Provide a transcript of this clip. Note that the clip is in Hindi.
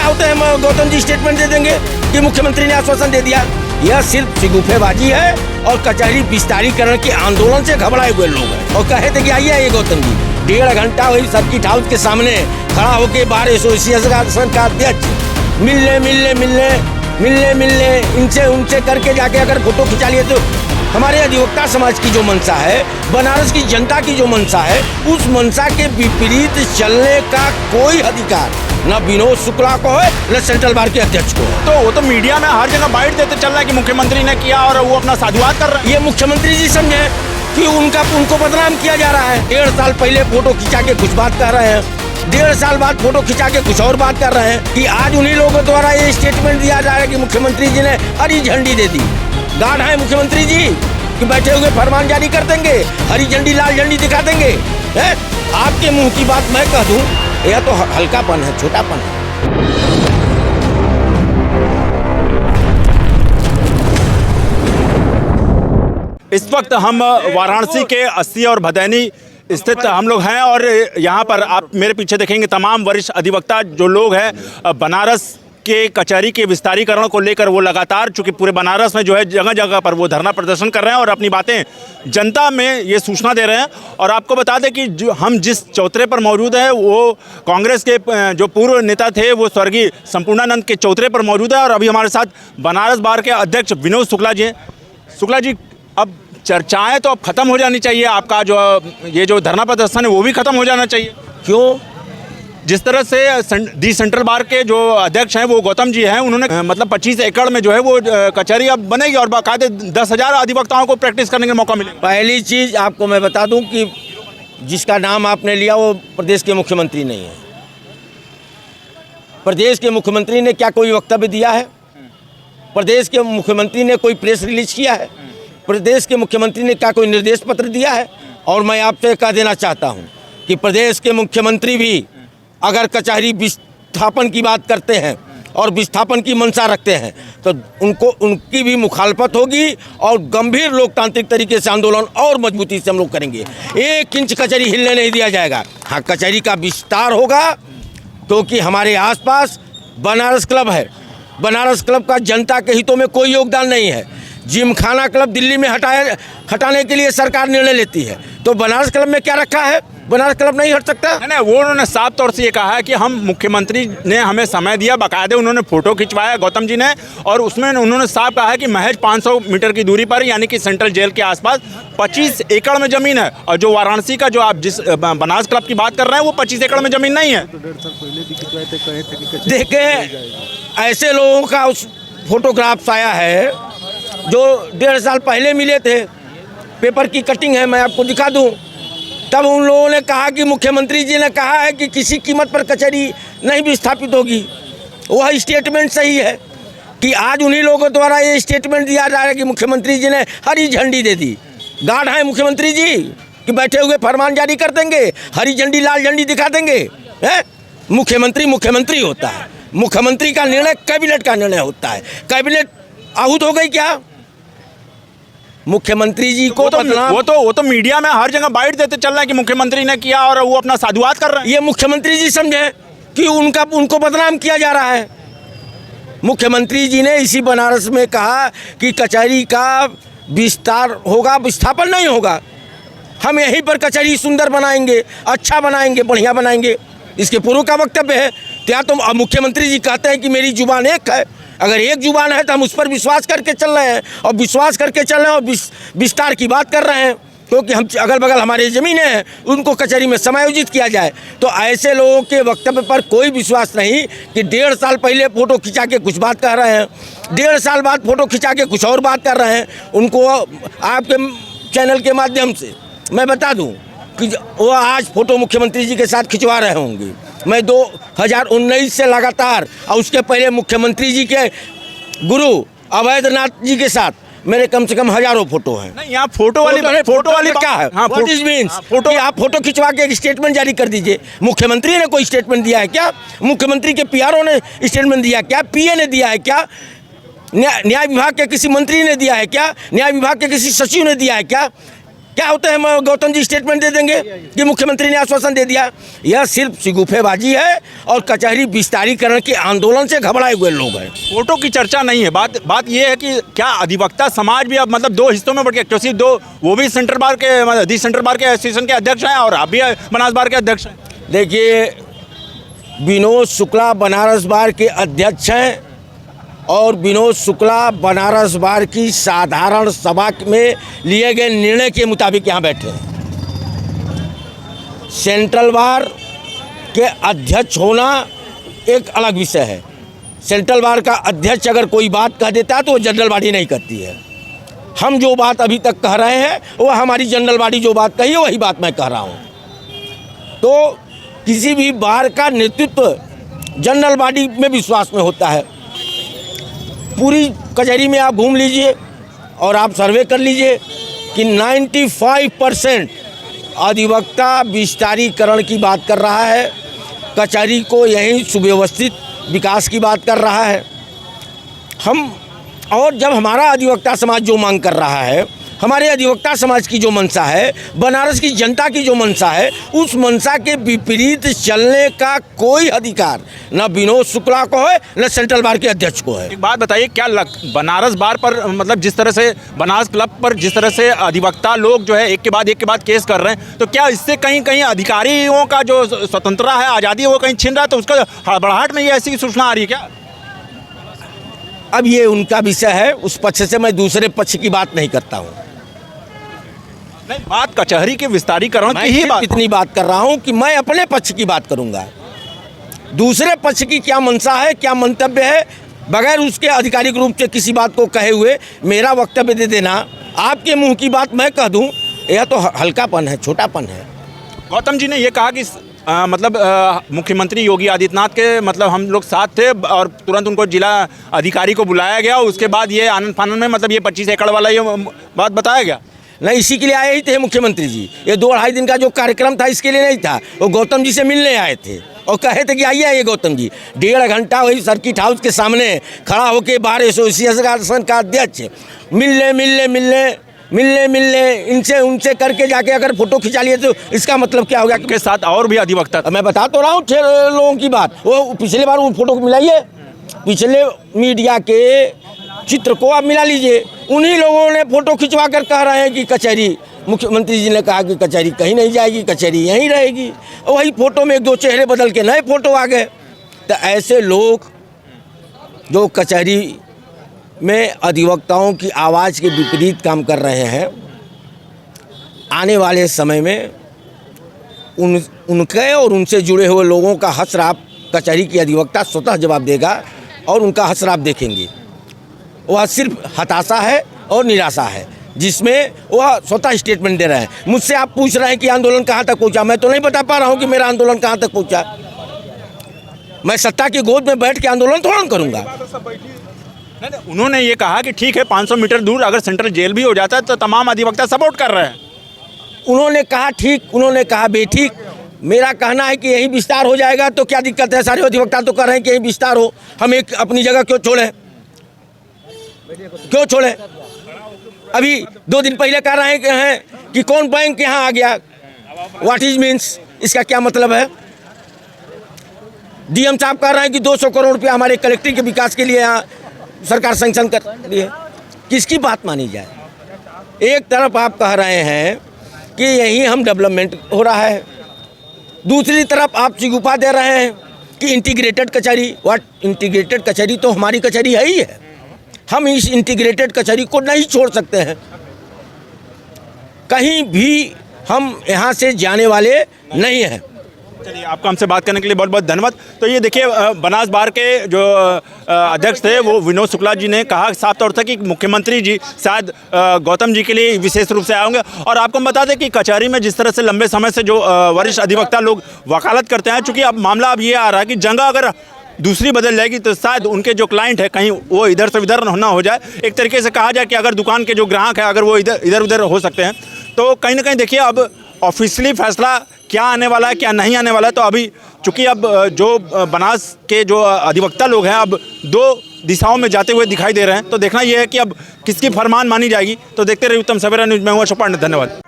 होते हैं गौतम जी स्टेटमेंट दे देंगे कि मुख्यमंत्री ने आश्वासन दे दिया। यह सिर्फ सिगुफेबाजी है और कचहरी विस्तारीकरण के आंदोलन से घबराए हुए लोग हैं। और कहे थे कि आइए ये गौतम जी 1.5 घंटा वही सर्किट हाउस के सामने खड़ा होके बार एसोसिएशन का अध्यक्ष मिलने इनसे उनसे करके जाके अगर फोटो खिंचा लिए तो हमारे अधिवक्ता समाज की जो मंशा है, बनारस की जनता की जो मंशा है, उस मंशा के विपरीत चलने का कोई अधिकार न विनोद शुक्ला को है न सेंट्रल बार के अध्यक्ष को है। तो वो तो मीडिया में हर जगह बाइट देते चल रहा है कि मुख्यमंत्री ने किया और वो अपना साधुवाद कर रहे हैं। ये मुख्यमंत्री जी समझे कि उनको बदनाम किया जा रहा है। 1.5 साल पहले फोटो खिंचा के कुछ बात कर रहे हैं, 1.5 साल बाद फोटो खिंचा के कुछ और बात कर रहे हैं कि आज उन्हीं लोगों द्वारा ये स्टेटमेंट दिया जा रहा है कि मुख्यमंत्री जी ने हरी झंडी दे दी। गार्ड है मुख्यमंत्री जी कि बैठे हुए फरमान जारी कर देंगे, हरी झंडी लाल झंडी दिखा देंगे। आपके मुंह की बात मैं कह दूं, यह तो हल्कापन है, छोटापन है। इस वक्त हम वाराणसी के अस्सी और भदैनी स्थित हम लोग हैं और यहाँ पर आप मेरे पीछे देखेंगे तमाम वरिष्ठ अधिवक्ता जो लोग हैं बनारस के कचहरी के विस्तारीकरण को लेकर वो लगातार, चूंकि पूरे बनारस में जो है जगह जगह पर वो धरना प्रदर्शन कर रहे हैं और अपनी बातें जनता में ये सूचना दे रहे हैं। और आपको बता दें कि जो हम जिस चौतरे पर मौजूद हैं वो कांग्रेस के जो पूर्व नेता थे वो स्वर्गीय संपूर्णानंद के चौतरे पर मौजूद है और अभी हमारे साथ बनारस बार के अध्यक्ष विनोद शुक्ला जी हैं। शुक्ला जी, अब चर्चाएँ तो अब खत्म हो जानी चाहिए, आपका जो ये जो धरना प्रदर्शन है वो भी खत्म हो जाना चाहिए। क्यों? जिस तरह से दी सेंट्रल बार के जो अध्यक्ष हैं वो गौतम जी हैं, उन्होंने मतलब 25 एकड़ में जो है वो कचहरी अब बनेगी और बाकायदे 10,000 अधिवक्ताओं को प्रैक्टिस करने का मौका मिलेगा। पहली चीज़ आपको मैं बता दूं कि जिसका नाम आपने लिया वो प्रदेश के मुख्यमंत्री नहीं है। प्रदेश के मुख्यमंत्री ने क्या कोई वक्तव्य दिया है? प्रदेश के मुख्यमंत्री ने कोई प्रेस रिलीज किया है? प्रदेश के मुख्यमंत्री ने क्या कोई निर्देश पत्र दिया है? और मैं आपसे कह देना चाहता हूँ कि प्रदेश के मुख्यमंत्री भी अगर कचहरी विस्थापन की बात करते हैं और विस्थापन की मंशा रखते हैं तो उनकी भी मुखालफत होगी और गंभीर लोकतांत्रिक तरीके से आंदोलन और मजबूती से हम लोग करेंगे। 1 इंच कचहरी हिलने नहीं दिया जाएगा। हाँ, कचहरी का विस्तार होगा क्योंकि हमारे आसपास बनारस क्लब है। बनारस क्लब का जनता के हितों में कोई योगदान नहीं है। जिमखाना क्लब दिल्ली में हटाने के लिए सरकार निर्णय लेती है, तो बनारस क्लब में क्या रखा है? बनारस क्लब नहीं हट सकता। नहीं, वो उन्होंने साफ तौर से ये कहा है कि हम मुख्यमंत्री ने हमें समय दिया, बाकायदे उन्होंने फोटो खिंचवाया गौतम जी ने, और उसमें उन्होंने साफ कहा है कि महज 500 मीटर की दूरी पर यानी कि सेंट्रल जेल के आसपास 25 एकड़ में ज़मीन है। और जो वाराणसी का जो आप जिस बनारस क्लब की बात कर रहे हैं वो 25 एकड़ में ज़मीन नहीं है। देखें, ऐसे लोगों का उस फोटोग्राफ्स आया है जो 1.5 साल पहले मिले थे, पेपर की कटिंग है, मैं आपको दिखा दूं। तब उन लोगों ने कहा कि मुख्यमंत्री जी ने कहा है कि किसी कीमत पर कचहरी नहीं विस्थापित होगी। वह स्टेटमेंट सही है कि आज उन्हीं लोगों द्वारा ये स्टेटमेंट दिया जा रहा है कि मुख्यमंत्री जी ने हरी झंडी दे दी। गार्ड है मुख्यमंत्री जी कि बैठे हुए फरमान जारी कर देंगे, हरी झंडी लाल झंडी दिखा देंगे। मुख्यमंत्री होता है, मुख्यमंत्री का निर्णय कैबिनेट का निर्णय होता है। कैबिनेट आहूत हो गई क्या? मुख्यमंत्री जी को वो तो मीडिया में हर जगह बाइट देते चल रहा है कि मुख्यमंत्री ने किया और वो अपना साधुवाद कर रहे हैं। ये मुख्यमंत्री जी समझे कि उनको बदनाम किया जा रहा है। मुख्यमंत्री जी ने इसी बनारस में कहा कि कचहरी का विस्तार होगा, विस्थापन नहीं होगा। हम यहीं पर कचहरी सुंदर बनाएंगे, अच्छा बनाएंगे, बढ़िया बनाएंगे। इसके पूर्व का वक्तव्य है। क्या तो मुख्यमंत्री जी कहते हैं कि मेरी जुबान एक है। अगर एक जुबान है तो हम उस पर विश्वास करके चल रहे हैं और विश्वास करके चल रहे हैं और विस्तार की बात कर रहे हैं, क्योंकि हम अगल बगल हमारी ज़मीनें हैं, उनको कचहरी में समायोजित किया जाए। तो ऐसे लोगों के वक्तव्य पर कोई विश्वास नहीं कि 1.5 साल पहले फ़ोटो खिंचा के कुछ बात कर रहे हैं, 1.5 साल बाद फ़ोटो खिंचा के कुछ और बात कर रहे हैं। उनको आपके चैनल के माध्यम से मैं बता दूँ कि वो आज फ़ोटो मुख्यमंत्री जी के साथ खिंचवा रहे होंगे। मैं 2019 से लगातार और उसके पहले मुख्यमंत्री जी के गुरु अवैधनाथ जी के साथ मेरे कम से कम हजारों फोटो हैं। नहीं, यहाँ फोटो वाली क्या है? What is means? फोटो कि आप फोटो खिंचवा के एक स्टेटमेंट जारी कर दीजिए। मुख्यमंत्री ने कोई स्टेटमेंट दिया है क्या? मुख्यमंत्री के पीआरओ ने स्टेटमेंट दिया क्या? पीए ने दिया है क्या? न्याय विभाग के किसी मंत्री ने दिया है क्या? न्याय विभाग के किसी सचिव ने दिया है क्या? क्या होते हैं गौतम जी स्टेटमेंट दे देंगे कि मुख्यमंत्री ने आश्वासन दे दिया। यह सिर्फ शिगुफेबाजी है और कचहरी विस्तारीकरण के आंदोलन से घबराए हुए लोग हैं। फोटो की चर्चा नहीं है, बात ये है कि क्या अधिवक्ता समाज भी अब मतलब दो हिस्सों में बढ़ गया, क्योंकि दो वो भी सेंट्रल बार के सेंट्रल बार के एसोसिएशन के अध्यक्ष हैं और आप भी बनारस बार के अध्यक्ष हैं। देखिए, विनोद शुक्ला बनारस बार के अध्यक्ष हैं और विनोद शुक्ला बनारस बार की साधारण सभा में लिए गए निर्णय के मुताबिक यहाँ बैठे हैं। सेंट्रल बार के अध्यक्ष होना एक अलग विषय है। सेंट्रल बार का अध्यक्ष अगर कोई बात कह देता है तो वो जनरल बॉडी नहीं करती है। हम जो बात अभी तक कह रहे हैं वो हमारी जनरल बॉडी जो बात कही है वही बात मैं कह रहा हूँ। तो किसी भी बार का नेतृत्व जनरल बॉडी में विश्वास में होता है। पूरी कचहरी में आप घूम लीजिए और आप सर्वे कर लीजिए कि 95% अधिवक्ता विस्तारीकरण की बात कर रहा है, कचहरी को यहीं सुव्यवस्थित विकास की बात कर रहा है। और जब हमारा अधिवक्ता समाज जो मांग कर रहा है, हमारे अधिवक्ता समाज की जो मंशा है, बनारस की जनता की जो मंशा है, उस मंशा के विपरीत चलने का कोई अधिकार न विनोद शुक्ला को है न सेंट्रल बार के अध्यक्ष को है। एक बात बताइए, क्या बनारस बार पर मतलब जिस तरह से बनारस क्लब पर जिस तरह से अधिवक्ता लोग जो है एक के बाद केस कर रहे हैं, तो क्या इससे कहीं कहीं अधिकारियों का जो स्वतंत्रता है, आज़ादी है, वो कहीं छिन रहा है? तो उसका हड़बड़ाहट में ये ऐसी सूचना आ रही है क्या? अब ये उनका विषय है, उस पक्ष से मैं दूसरे पक्ष की बात नहीं करता हूँ। नहीं, बात कचहरी के विस्तारीकरण की ही बात, इतनी बात कर रहा हूँ कि मैं अपने पक्ष की बात करूँगा। दूसरे पक्ष की क्या मंशा है, क्या मंतव्य है, बगैर उसके आधिकारिक रूप से किसी बात को कहे हुए मेरा वक्तव्य दे देना, आपके मुंह की बात मैं कह दूँ, यह तो हल्कापन है, छोटापन है। गौतम जी ने ये कहा कि मुख्यमंत्री योगी आदित्यनाथ के मतलब हम लोग साथ थे और तुरंत उनको जिला अधिकारी को बुलाया गया, उसके बाद ये आनंद फानंद में मतलब ये 25 एकड़ वाला ये बात बताया गया। नहीं, इसी के लिए आए ही थे मुख्यमंत्री जी। ये 2-2.5 दिन का जो कार्यक्रम था इसके लिए नहीं था, वो गौतम जी से मिलने आए थे और कहे थे कि आइए गौतम जी। 1.5 घंटा वही सर्किट हाउस के सामने खड़ा होकर बार एसोसिएशन का अध्यक्ष मिलने इनसे उनसे करके जाके अगर फोटो खिंचा लिए तो इसका मतलब क्या हो गया? के साथ और भी अधिवक्ता, मैं बता तो रहा हूँ 6 लोगों की बात। वो पिछले बार वो फोटो को मिलाइए, पिछले मीडिया के चित्र को आप मिला लीजिए। उन्हीं लोगों ने फोटो खिंचवा कर कह रहे हैं कि कचहरी, मुख्यमंत्री जी ने कहा कि कचहरी कहीं नहीं जाएगी, कचहरी यहीं रहेगी। और वही फोटो में 1-2 चेहरे बदल के नए फोटो आ गए। तो ऐसे लोग जो कचहरी में अधिवक्ताओं की आवाज़ के विपरीत काम कर रहे हैं, आने वाले समय में उनके और उनसे जुड़े हुए लोगों का हसराप कचहरी की अधिवक्ता स्वतः जवाब देगा और उनका हसराप देखेंगे। वह सिर्फ हताशा है और निराशा है, जिसमें वह स्वतः स्टेटमेंट दे रहे हैं। मुझसे आप पूछ रहे हैं कि आंदोलन कहाँ तक पहुँचा, मैं तो नहीं बता पा रहा हूँ कि मेरा आंदोलन कहाँ तक पहुँचा। मैं सत्ता की गोद में बैठ के आंदोलन थोड़ा करूँगा। नहीं, उन्होंने ये कहा कि ठीक है 500 मीटर दूर अगर सेंट्रल जेल भी हो जाता है तो तमाम अधिवक्ता सपोर्ट कर रहे हैं। उन्होंने कहा ठीक, उन्होंने कहा बेठीक। मेरा कहना है कि यही विस्तार हो जाएगा तो क्या दिक्कत है? सारे अधिवक्ता तो कर रहे हैं कि यही विस्तार हो, हम एक अपनी जगह क्यों छोड़ें? अभी 2 दिन पहले कह रहे हैं कि कौन बैंक यहाँ आ गया, व्हाट इज मीन्स, इसका क्या मतलब है? डीएम साहब कह रहे हैं कि 200 करोड़ रुपया हमारे कलेक्ट्रेट के विकास के लिए यहाँ सरकार सैंक्शन कर रही है। किसकी बात मानी जाए? एक तरफ आप कह रहे हैं कि यही हम डेवलपमेंट हो रहा है, दूसरी तरफ आप चिगुफा दे रहे हैं कि इंटीग्रेटेड कचहरी। व्हाट इंटीग्रेटेड कचहरी? तो हमारी कचहरी है ही है। हम इस इंटीग्रेटेड कचहरी को नहीं छोड़ सकते हैं, कहीं भी हम यहाँ से जाने वाले नहीं हैं। चलिए, आपका हमसे बात करने के लिए बहुत बहुत धन्यवाद। तो ये देखिए, बनास बार के जो अध्यक्ष थे वो विनोद शुक्ला जी ने कहा साफ तौर से कि मुख्यमंत्री जी शायद गौतम जी के लिए विशेष रूप से आए होंगे। और आपको हम बता दें कि कचहरी में जिस तरह से लंबे समय से जो वरिष्ठ अधिवक्ता लोग वकालत करते हैं, चूँकि अब मामला अब ये आ रहा है कि जगह अगर दूसरी बदल जाएगी तो शायद उनके जो क्लाइंट है कहीं वो इधर से इधर ना हो जाए। एक तरीके से कहा जाए कि अगर दुकान के जो ग्राहक है अगर वो इधर उधर हो सकते हैं, तो कहीं ना कहीं देखिए अब ऑफिशियली फैसला क्या आने वाला है क्या नहीं आने वाला है। तो अभी चूँकि अब जो बनास के जो अधिवक्ता लोग हैं अब 2 दिशाओं में जाते हुए दिखाई दे रहे हैं, तो देखना यह है कि अब किसकी फरमान मानी जाएगी। तो देखते रहिए उत्तम सवेरा न्यूज़ में। हुआ शोपान, धन्यवाद।